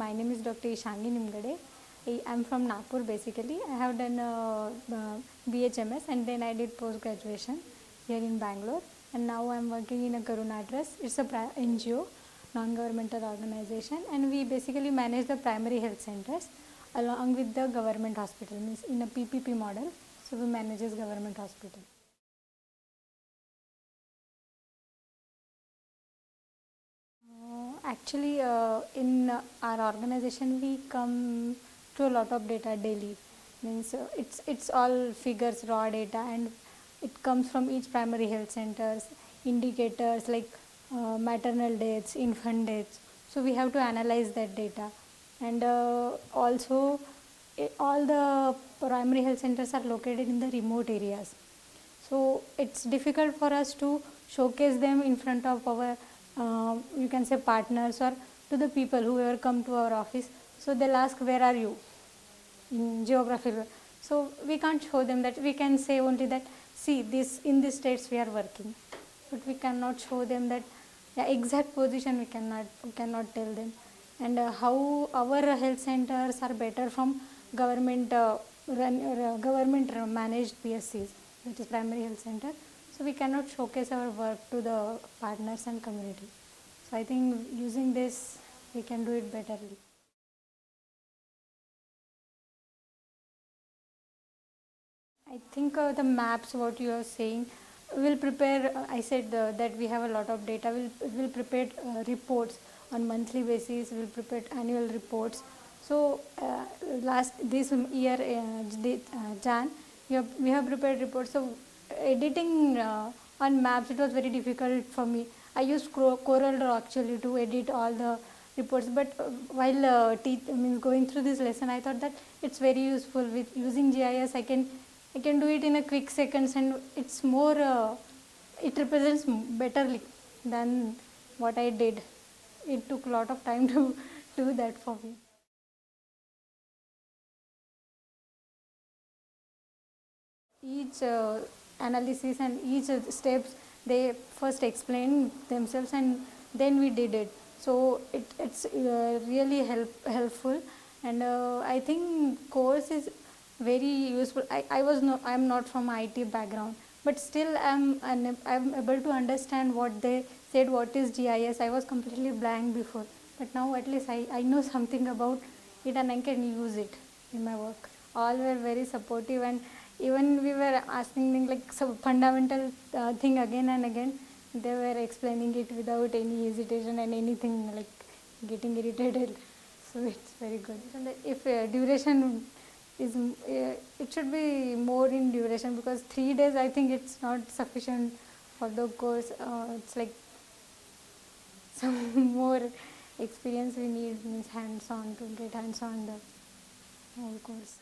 My name is Dr. Ishangi Nimgade. I'm from Nagpur basically. I have done BHMS and then I did post graduation here in Bangalore, and now I'm working in a Karuna Trust. It's a NGO, non-governmental organization, and we basically manage the primary health centers along with the government hospital, means in a PPP model. So we manage government hospital. Actually, in our organization, we come to a lot of data daily. Means it's all figures, raw data, and it comes from each primary health centers, indicators like maternal deaths, infant deaths. So we have to analyze that data, and also all the primary health centers are located in the remote areas. So it's difficult for us to showcase them in front of our you can say partners or to the people who ever come to our office. So they'll ask, where are you in geography? So we can't show them that. We can say only that, see, this in these states we are working, but we cannot show them that exact position. We cannot tell them. And how our health centers are better from government government managed PSCs, which is primary health center. So we cannot showcase our work to the partners and community. So I think using this we can do it betterly. I think the maps, what you are saying, will prepare. I said that we have a lot of data. Will prepare reports on monthly basis. Will prepare annual reports. So last this year, Jan, we have prepared reports. So editing on maps, it was very difficult for me. I used Corel Draw actually to edit all the reports. But while going through this lesson, I thought that it's very useful. With using GIS, I can do it in a quick seconds, and it's more. It represents betterly than what I did. It took a lot of time to do that for me. Each analysis and each steps, they first explain themselves and then we did it. So it's really helpful, and I think course is very useful. I'm not from IT background, but still I'm able to understand what they said. What is GIS? I was completely blank before, but now at least I know something about it and I can use it in my work. All were very supportive, and even we were asking things like some fundamental thing again and again. They were explaining it without any hesitation and anything like getting irritated. So it's very good. And if duration is, it should be more in duration, because 3 days I think it's not sufficient for the course. It's like some more experience we need, means hands on, to get hands on the whole course.